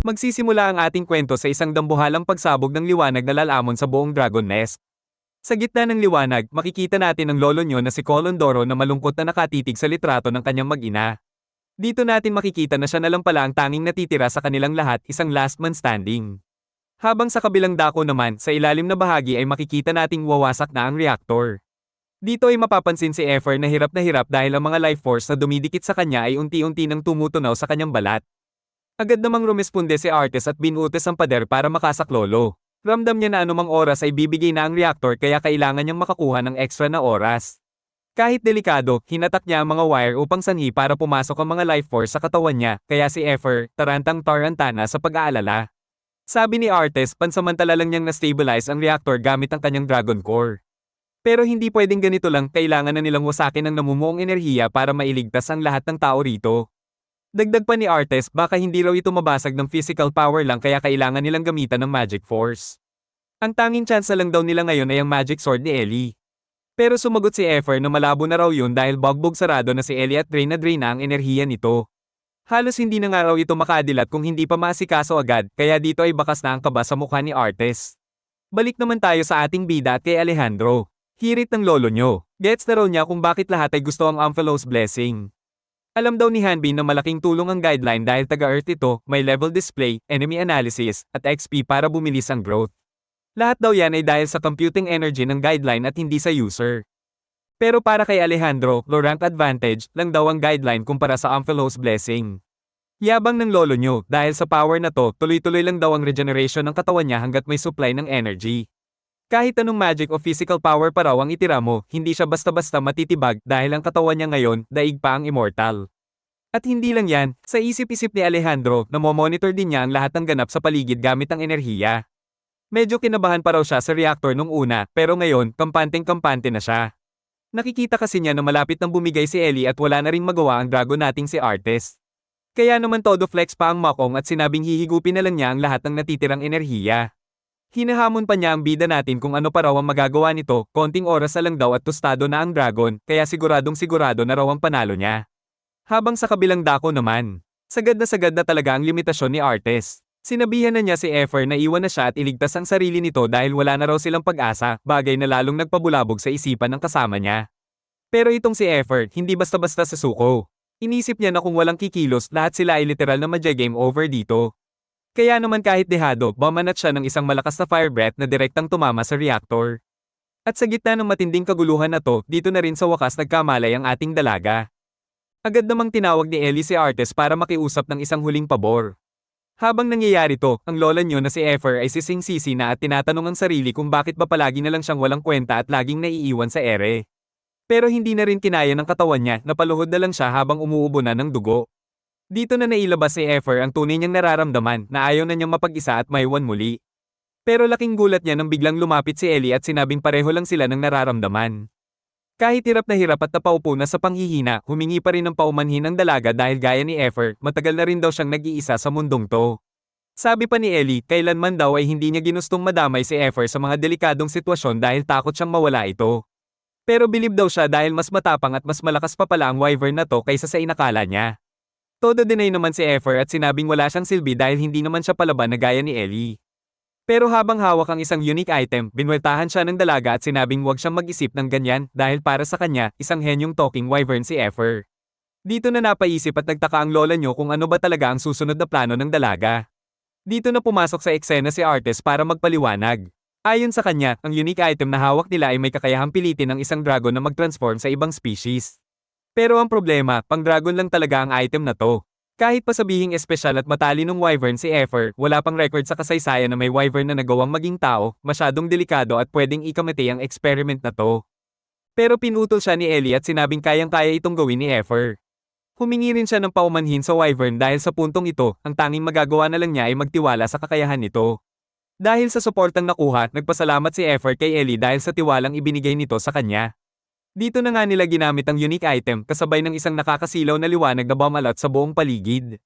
Magsisimula ang ating kwento sa isang dambuhalang pagsabog ng liwanag na lalamon sa buong Dragon Nest. Sa gitna ng liwanag, makikita natin ang lolo nyo na si Colondoro na malungkot na nakatitig sa litrato ng kanyang mag-ina. Dito natin makikita na siya na lang pala ang tanging natitira sa kanilang lahat, isang last man standing. Habang sa kabilang dako naman, sa ilalim na bahagi ay makikita nating wawasak na ang reactor. Dito ay mapapansin si Efer na hirap dahil ang mga life force na dumidikit sa kanya ay unti-unti nang tumutunaw sa kanyang balat. Agad namang rumesponde si Artes at binutis ang pader para makasaklolo. Ramdam niya na anumang oras ay bibigay na ang reactor kaya kailangan niyang makakuha ng extra na oras. Kahit delikado, hinatak niya ang mga wire upang sanhi para pumasok ang mga life force sa katawan niya, kaya si Efer, tarantana sa pag-aalala. Sabi ni Artes, pansamantala lang niyang na-stabilize ang reactor gamit ang kanyang Dragon Core. Pero hindi pwedeng ganito lang, kailangan na nilang wasakin ang namumuong enerhiya para mailigtas ang lahat ng tao rito. Dagdag pa ni Artes, baka hindi raw ito mabasag ng physical power lang kaya kailangan nilang gamitan ng magic force. Ang tanging chance lang daw nila ngayon ay ang magic sword ni Ellie. Pero sumagot si Efer na malabo na raw yun dahil bugbog sarado na si Ellie at drain na ang enerhiya nito. Halos hindi na nga raw ito makadilat kung hindi pa maasikaso agad, kaya dito ay bakas na ang kaba sa mukha ni Artes. Balik naman tayo sa ating bida at kay Alejandro. Hirit ng lolo nyo. Gets na raw niya kung bakit lahat ay gusto ang Amphalos Blessing. Alam daw ni Hanbin na malaking tulong ang guideline dahil taga-Earth ito, may level display, enemy analysis, at XP para bumilis ang growth. Lahat daw yan ay dahil sa computing energy ng guideline at hindi sa user. Pero para kay Alejandro, low rank advantage lang daw ang guideline kumpara sa Amphalos Blessing. Yabang ng lolo nyo, dahil sa power na to, tuloy-tuloy lang daw ang regeneration ng katawan niya hanggat may supply ng energy. Kahit anong magic o physical power pa raw ang itira mo, hindi siya basta-basta matitibag dahil ang katawan niya ngayon, daig pa ang immortal. At hindi lang yan, sa isip-isip ni Alejandro, namomonitor din niya ang lahat ng ganap sa paligid gamit ang enerhiya. Medyo kinabahan pa raw siya sa reactor nung una, pero ngayon, kampanteng-kampante na siya. Nakikita kasi niya na malapit nang bumigay si Ellie at wala na ring magawa ang dragon nating si Artes. Kaya naman todo flex pa ang Makong at sinabing hihigupin na lang niya ang lahat ng natitirang enerhiya. Hinahamon pa niya ang bida natin kung ano pa raw ang magagawa nito, konting oras na lang daw at tostado na ang dragon, kaya siguradong sigurado na raw ang panalo niya. Habang sa kabilang dako naman, sagad na talaga ang limitasyon ni Artes. Sinabihan na niya si Efer na iwan na siya at iligtas ang sarili nito dahil wala na raw silang pag-asa, bagay na lalong nagpabulabog sa isipan ng kasama niya. Pero itong si Efer, hindi basta-basta susuko. Inisip niya na kung walang kikilos, lahat sila ay literal na magja-game over dito. Kaya naman kahit dehado, bumanat siya ng isang malakas na fire breath na direktang tumama sa reactor. At sa gitna ng matinding kaguluhan na to, dito na rin sa wakas nagkamalay ang ating dalaga. Agad namang tinawag ni Ellie si Artes para makiusap ng isang huling pabor. Habang nangyayari to, ang lola nyo na si Efer ay sising-sisi na at tinatanong ang sarili kung bakit ba palagi na lang siyang walang kwenta at laging naiiwan sa ere. Pero hindi na rin kinaya ng katawan niya, napaluhod na lang siya habang umuubo na ng dugo. Dito na nailabas si Efer ang tunay niyang nararamdaman na ayaw na niyang mapag-isa at maiwan muli. Pero laking gulat niya nang biglang lumapit si Ellie at sinabing pareho lang sila ng nararamdaman. Kahit hirap at napaupo na sa panghihina, humingi pa rin ng paumanhin ang dalaga dahil gaya ni Efer, matagal na rin daw siyang nag-iisa sa mundong to. Sabi pa ni Ellie, kailanman daw ay hindi niya ginustong madamay si Efer sa mga delikadong sitwasyon dahil takot siyang mawala ito. Pero bilib daw siya dahil mas matapang at mas malakas pa pala ang wyvern na to kaysa sa inakala niya. Todo deny naman si Efer at sinabing wala siyang silbi dahil hindi naman siya palaban na gaya ni Ellie. Pero habang hawak ang isang unique item, binweltahan siya ng dalaga at sinabing huwag siyang mag-isip ng ganyan dahil para sa kanya, isang henyong talking wyvern si Efer. Dito na napaisip at nagtaka ang lola nyo kung ano ba talaga ang susunod na plano ng dalaga. Dito na pumasok sa eksena si Artes para magpaliwanag. Ayon sa kanya, ang unique item na hawak nila ay may kakayahang pilitin ng isang dragon na mag-transform sa ibang species. Pero ang problema, pang dragon lang talaga ang item na to. Kahit pa sabihing espesyal at matalinong wyvern si Efer, wala pang record sa kasaysayan na may wyvern na nagawang maging tao, masyadong delikado at pwedeng ikamate ang experiment na to. Pero pinutol siya ni Ellie at sinabing kayang-kaya itong gawin ni Efer. Humingi rin siya ng paumanhin sa wyvern dahil sa puntong ito, ang tanging magagawa na lang niya ay magtiwala sa kakayahan nito. Dahil sa suportang nakuha, nagpasalamat si Efer kay Ellie dahil sa tiwalang ibinigay nito sa kanya. Dito na nga nila ginamit ang unique item kasabay ng isang nakakasilaw na liwanag na bumalat sa buong paligid.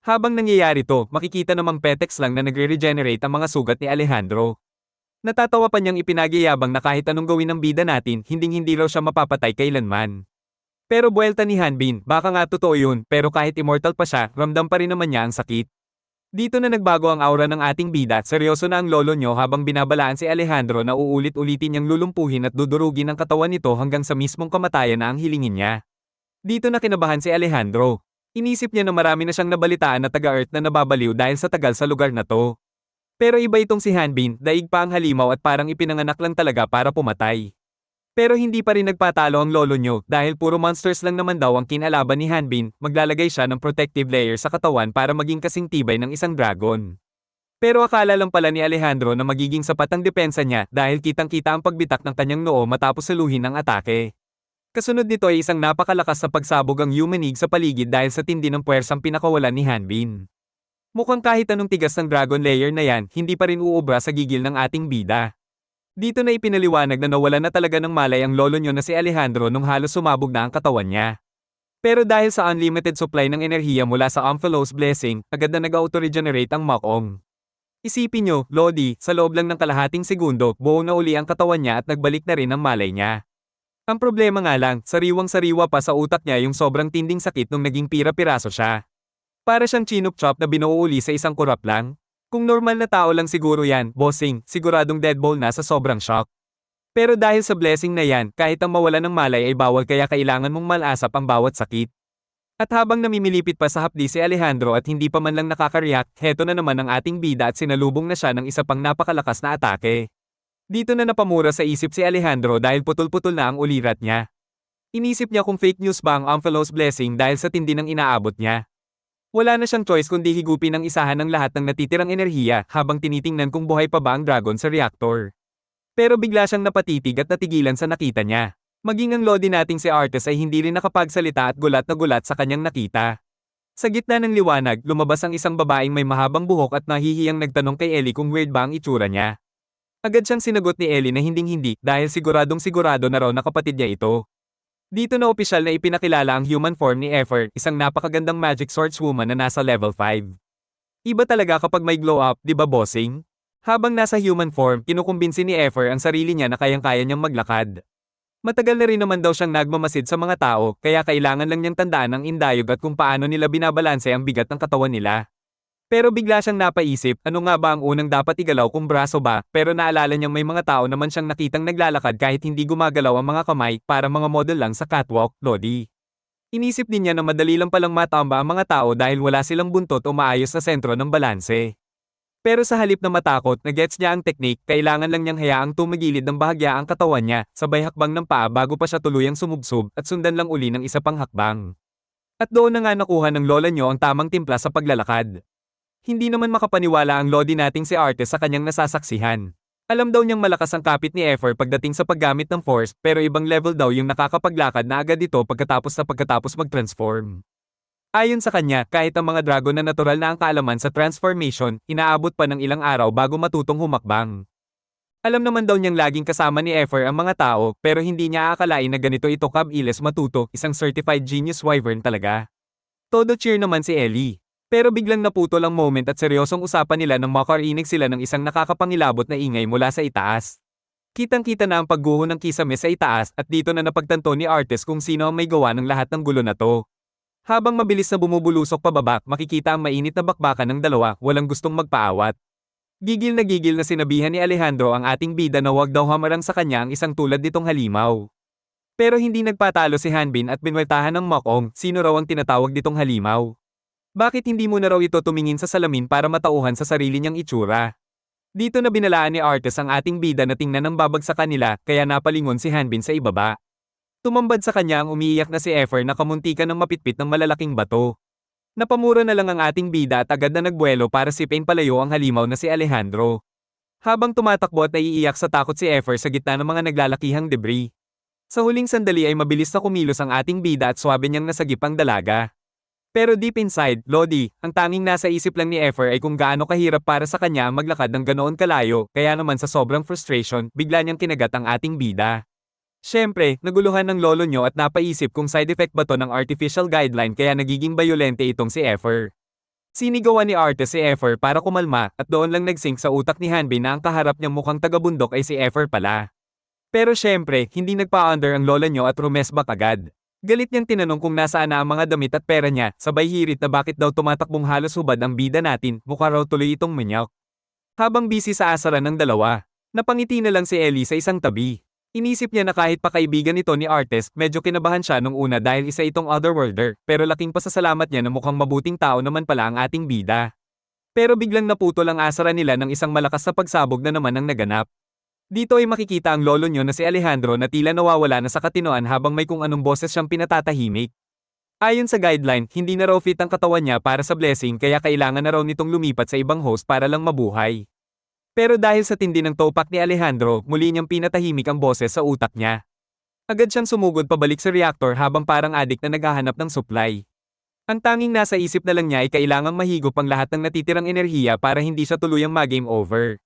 Habang nangyayari to, makikita namang petex lang na nagre-regenerate ang mga sugat ni Alejandro. Natatawa pa niyang ipinagyayabang na kahit anong gawin ng bida natin, hinding-hindi raw siya mapapatay kailanman. Pero buwelta ni Hanbin, baka nga totoo yun, pero kahit immortal pa siya, ramdam pa rin naman niya ang sakit. Dito na nagbago ang aura ng ating bida, seryoso na ang lolo nyo habang binabalaan si Alejandro na uulit-ulitin niyang lulumpuhin at dudurugin ang katawan nito hanggang sa mismong kamatayan na ang hilingin niya. Dito na kinabahan si Alejandro. Inisip niya na marami na siyang nabalitaan na taga-Earth na nababaliw dahil sa tagal sa lugar na to. Pero iba itong si Hanbin, daig pa ang halimaw at parang ipinanganak lang talaga para pumatay. Pero hindi pa rin nagpatalo ang lolo nyo dahil puro monsters lang naman daw ang kinalaban ni Hanbin, maglalagay siya ng protective layer sa katawan para maging kasing tibay ng isang dragon. Pero akala lang pala ni Alejandro na magiging sapat ang depensa niya dahil kitang-kita ang pagbitak ng kanyang noo matapos saluhin ang atake. Kasunod nito ay isang napakalakas na pagsabog ang Humanig sa paligid dahil sa tindi ng puwersang pinakawalan ni Hanbin. Mukhang kahit anong tigas ng dragon layer na yan, hindi pa rin uubra sa gigil ng ating bida. Dito na ipinaliwanag na nawala na talaga ng malay ang lolo nyo na si Alejandro nung halos sumabog na ang katawan niya. Pero dahil sa unlimited supply ng enerhiya mula sa Amphalos Blessing, agad na nag-auto-regenerate ang Mokong. Isipin nyo, Lodi, sa loob lang ng kalahating segundo, buo na uli ang katawan niya at nagbalik na rin ang malay niya. Ang problema nga lang, sariwang-sariwa pa sa utak niya yung sobrang tinding sakit nung naging pira-piraso siya. Para siyang chinup-chop na binuo uli sa isang kurap lang. Kung normal na tao lang siguro yan, bossing, siguradong deadball na sa sobrang shock. Pero dahil sa blessing na yan, kahit ang mawala ng malay ay bawal kaya kailangan mong malasap ang bawat sakit. At habang namimilipit pa sa hapdi si Alejandro at hindi pa man lang nakaka-react, heto na naman ang ating bida at sinalubong na siya ng isa pang napakalakas na atake. Dito na napamura sa isip si Alejandro dahil putol-putol na ang ulirat niya. Inisip niya kung fake news ba ang Amphalos Blessing dahil sa tindi ng inaabot niya. Wala na siyang choice kundi higupin ang isahan ng lahat ng natitirang enerhiya habang tinitingnan kung buhay pa ba ang dragon sa reactor. Pero bigla siyang napatitig at natigilan sa nakita niya. Maging ang Lodi nating si Artes ay hindi rin nakapagsalita at gulat na gulat sa kanyang nakita. Sa gitna ng liwanag, lumabas ang isang babaeng may mahabang buhok at nahihiyang nagtanong kay Ellie kung weird ba ang itsura niya. Agad siyang sinagot ni Ellie na hinding-hindi dahil siguradong sigurado na raw na kapatid niya ito. Dito na opisyal na ipinakilala ang human form ni Effer, isang napakagandang magic swordswoman na nasa level 5. Iba talaga kapag may glow up, di ba bossing? Habang nasa human form, kinukumbinsi ni Effer ang sarili niya na kayang-kaya niyang maglakad. Matagal na rin naman daw siyang nagmamasid sa mga tao, kaya kailangan lang niyang tandaan ang indayog at kung paano nila binabalanse ang bigat ng katawan nila. Pero bigla siyang napaisip, ano nga ba ang unang dapat igalaw kung braso ba, pero naalala niyang may mga tao naman siyang nakitang naglalakad kahit hindi gumagalaw ang mga kamay, para mga model lang sa catwalk, Lodi. Inisip din niya na madali lang palang matamba ang mga tao dahil wala silang buntot o maayos na sentro ng balanse. Pero sa halip na matakot, na-gets niya ang teknik, kailangan lang niyang hayaang tumagilid ng bahagya ang katawan niya, sabay hakbang ng paa bago pa siya tuluyang sumubsob at sundan lang uli ng isa pang hakbang. At doon na nga nakuha ng lola niyo ang tamang timpla sa paglalakad. Hindi naman makapaniwala ang Lodi nating si Artes sa kanyang nasasaksihan. Alam daw niyang malakas ang kapit ni Effer pagdating sa paggamit ng force, pero ibang level daw yung nakakapaglakad na agad ito pagkatapos mag-transform. Ayon sa kanya, kahit ang mga dragon na natural na ang kaalaman sa transformation, inaabot pa ng ilang araw bago matutong humakbang. Alam naman daw niyang laging kasama ni Effer ang mga tao, pero hindi niya aakalain na ganito ito kabilis matuto, isang certified genius wyvern talaga. Todo cheer naman si Ellie. Pero biglang naputol ang moment at seryosong usapan nila nang makarinig sila ng isang nakakapangilabot na ingay mula sa itaas. Kitang-kita na ang pagguho ng kisame sa itaas at dito na napagtanto ni Artes kung sino ang may gawa ng lahat ng gulo na to. Habang mabilis na bumubulusok pababa, makikita ang mainit na bakbakan ng dalawa, walang gustong magpaawat. Gigil na sinabihan ni Alejandro ang ating bida na wag daw hamarang sa kanya ang isang tulad nitong halimaw. Pero hindi nagpatalo si Hanbin at binweltahan ng Mokong, sino raw ang tinatawag ditong halimaw. Bakit hindi mo na raw ito tumingin sa salamin para matauhan sa sarili niyang itsura? Dito na binalaan ni Artes ang ating bida na tingnan ng babagsakan nila kaya napalingon si Hanbin sa ibaba. Tumambad sa kanya ang umiiyak na si Effer na kamuntikan ng mapitpit ng malalaking bato. Napamura na lang ang ating bida at agad na nagbuelo para sipin palayo ang halimaw na si Alejandro. Habang tumatakbo at naiiyak sa takot si Effer sa gitna ng mga naglalakihang debris. Sa huling sandali ay mabilis na kumilos ang ating bida at swabe niyang nasagip ang dalaga. Pero deep inside, Lodi, ang tanging nasa isip lang ni Effer ay kung gaano kahirap para sa kanya ang maglakad ng ganoon kalayo, kaya naman sa sobrang frustration, bigla niyang kinagat ang ating bida. Siyempre, naguluhan ng lolo nyo at napaisip kung side effect ba to ng artificial guideline kaya nagiging bayolente itong si Effer. Sinigawan ni Artes si Effer para kumalma at doon lang nagsink sa utak ni Hanbin na ang kaharap niyang mukhang taga-bundok ay si Effer pala. Pero siyempre, hindi nagpa-under ang lola nyo at rumesbak agad. Galit niyang tinanong kung nasaan na ang mga damit at pera niya, sabay hirit na bakit daw tumatakbong halos hubad ang bida natin, mukha raw tuloy itong manyak. Habang busy sa asaran ng dalawa, napangiti na lang si Ellie sa isang tabi. Inisip niya na kahit pa kaibigan ito ni Artest, medyo kinabahan siya nung una dahil isa itong otherworlder, pero laking pasasalamat niya na mukhang mabuting tao naman pala ang ating bida. Pero biglang naputol ang asaran nila ng isang malakas na pagsabog na naman ang naganap. Dito ay makikita ang lolo nyo na si Alejandro na tila nawawala na sa katinoan habang may kung anong boses siyang pinatatahimik. Ayon sa guideline, hindi na raw fit ang katawan niya para sa blessing kaya kailangan na raw nitong lumipat sa ibang host para lang mabuhay. Pero dahil sa tindi ng topak ni Alejandro, muli niyang pinatahimik ang boses sa utak niya. Agad siyang sumugod pabalik sa reactor habang parang adik na naghahanap ng supply. Ang tanging nasa isip na lang niya ay kailangang mahigop ang lahat ng natitirang enerhiya para hindi siya tuluyang mag-game over.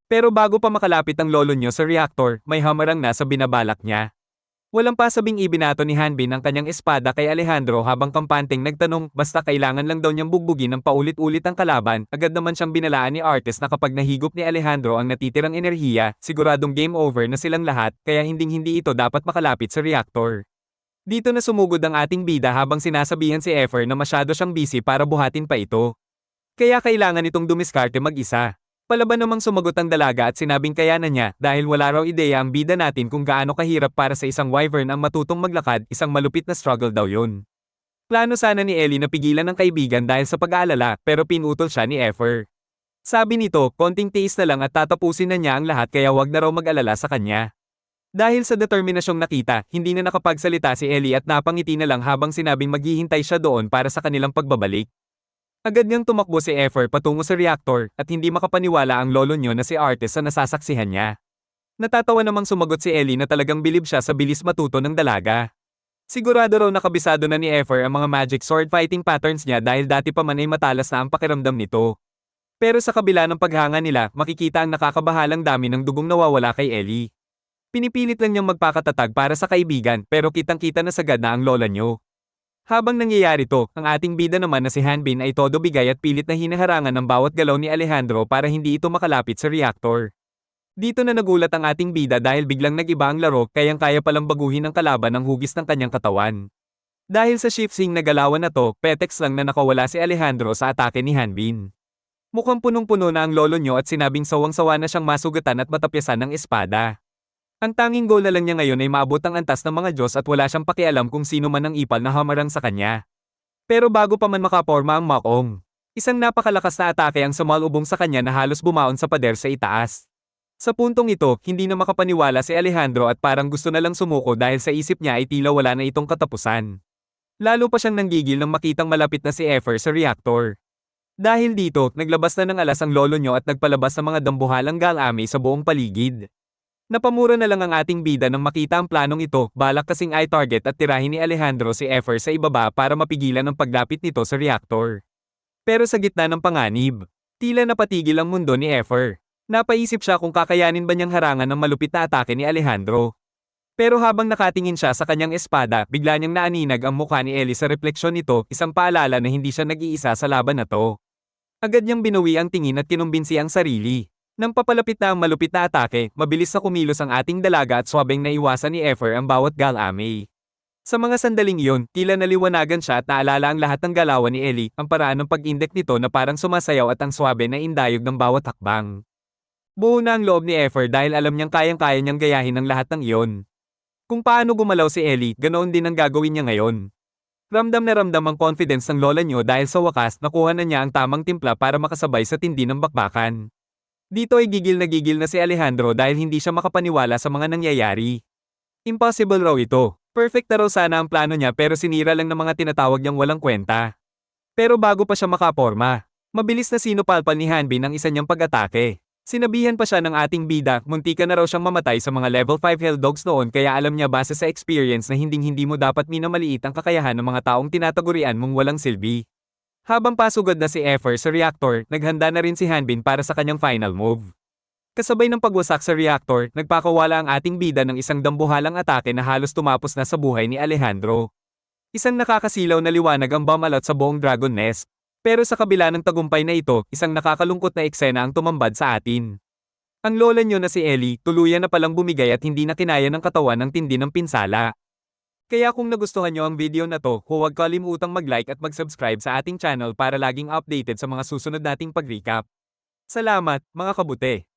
Pero bago pa makalapit ang lolo nyo sa reactor, may hamarang na sa binabalak niya. Walang pasabing ibinato ni Hanbin ang kanyang espada kay Alejandro habang kampanteng nagtanong basta kailangan lang daw niyang bugbugin ng paulit-ulit ang kalaban, agad naman siyang binalaan ni Artest na kapag nahigop ni Alejandro ang natitirang enerhiya, siguradong game over na silang lahat, kaya hinding-hindi ito dapat makalapit sa reactor. Dito na sumugod ang ating bida habang sinasabihan si Effer na masyado siyang busy para buhatin pa ito. Kaya kailangan itong dumiskarte mag-isa. Palaban namang sumagot ang dalaga at sinabing kayanan niya dahil wala raw ideya ang bida natin kung gaano kahirap para sa isang wyvern ang matutong maglakad, isang malupit na struggle daw yun. Plano sana ni Ellie na pigilan ng kaibigan dahil sa pag-aalala pero pinutol siya ni Effer. Sabi nito, konting tiis na lang at tatapusin na niya ang lahat kaya wag na raw mag-alala sa kanya. Dahil sa determinasyong nakita, hindi na nakapagsalita si Ellie at napangiti na lang habang sinabing maghihintay siya doon para sa kanilang pagbabalik. Agad niyang tumakbo si Effer patungo sa reactor at hindi makapaniwala ang lolo niyo na si Artest sa nasasaksihan niya. Natatawa namang sumagot si Ellie na talagang bilib siya sa bilis matuto ng dalaga. Sigurado raw nakabisado na ni Effer ang mga magic sword fighting patterns niya dahil dati pa man ay matalas na ang pakiramdam nito. Pero sa kabila ng paghanga nila, makikita ang nakakabahalang dami ng dugong nawawala kay Ellie. Pinipilit lang niyang magpakatatag para sa kaibigan pero kitang-kita na sagad na ang lola niyo. Habang nangyayari to, ang ating bida naman na si Hanbin ay todo bigay at pilit na hinaharangan ng bawat galaw ni Alejandro para hindi ito makalapit sa reactor. Dito na nagulat ang ating bida dahil biglang nag-iba ang laro kayang-kaya palang baguhin ng kalaban ang hugis ng kanyang katawan. Dahil sa shifting na galawan na to, petex lang na nakawala si Alejandro sa atake ni Hanbin. Mukhang punong-puno na ang lolo nyo at sinabing sawang-sawa na siyang masugatan at matapyasan ng espada. Ang tanging goal na lang niya ngayon ay maabot ang antas ng mga Diyos at wala siyang pakialam kung sino man ang ipal na hamarang sa kanya. Pero bago pa man makaporma ang Makong, isang napakalakas na atake ang sumalubong sa kanya na halos bumaon sa pader sa itaas. Sa puntong ito, hindi na makapaniwala si Alejandro at parang gusto na lang sumuko dahil sa isip niya ay tila wala na itong katapusan. Lalo pa siyang nanggigil nang makitang malapit na si Effer sa reactor. Dahil dito, naglabas na ng alas ang lolo nyo at nagpalabas ng mga dambuhalang galami sa buong paligid. Napamura na lang ang ating bida nang makita ang planong ito, balak kasing i-target at tirahin ni Alejandro si Effer sa ibaba para mapigilan ang paglapit nito sa reactor. Pero sa gitna ng panganib, tila napatigil ang mundo ni Effer. Napaisip siya kung kakayanin ba niyang harangan ng malupit na atake ni Alejandro. Pero habang nakatingin siya sa kanyang espada, bigla niyang naaninag ang mukha ni Ellie sa refleksyon nito, isang paalala na hindi siya nag-iisa sa laban na to. Agad niyang binuwi ang tingin at kinumbinsi ang sarili. Nang papalapit na ang malupit na atake, mabilis na kumilos ang ating dalaga at swabeng naiwasan ni Effer ang bawat galame. Sa mga sandaling iyon, tila naliwanagan siya at naalala ang lahat ng galawan ni Ellie, ang paraan ng pag-indek nito na parang sumasayaw at ang swabe na indayog ng bawat hakbang. Buo na ang loob ni Effer dahil alam niyang kayang-kaya niyang gayahin ang lahat ng iyon. Kung paano gumalaw si Ellie, ganoon din ang gagawin niya ngayon. Ramdam na ramdam ang confidence ng lola niyo dahil sa wakas nakuha na niya ang tamang timpla para makasabay sa tindi ng bakbakan. Dito ay gigil na si Alejandro dahil hindi siya makapaniwala sa mga nangyayari. Impossible raw ito. Perfect na raw sana ang plano niya pero sinira lang ng mga tinatawag niyang walang kwenta. Pero bago pa siya makaporma, mabilis na sinupalpal ni Hanbin ang isa niyang pag-atake. Sinabihan pa siya ng ating bida, muntika na raw siyang mamatay sa mga level 5 Helldogs noon kaya alam niya base sa experience na hinding-hindi mo dapat minamaliit ang kakayahan ng mga taong tinatagurian mong walang silbi. Habang pasugod na si Effer sa reactor, naghanda na rin si Hanbin para sa kanyang final move. Kasabay ng pagwasak sa reactor, nagpakawala ang ating bida ng isang dambuhalang atake na halos tumapos na sa buhay ni Alejandro. Isang nakakasilaw na liwanag ang bumalot sa buong Dragon Nest. Pero sa kabila ng tagumpay na ito, isang nakakalungkot na eksena ang tumambad sa atin. Ang lola nyo na si Ellie, tuluyan na palang bumigay at hindi na kinaya ng katawan ng tindi ng pinsala. Kaya kung nagustuhan nyo ang video na to, huwag kalimutang mag-like at mag-subscribe sa ating channel para laging updated sa mga susunod nating pag-recap. Salamat, mga kabute!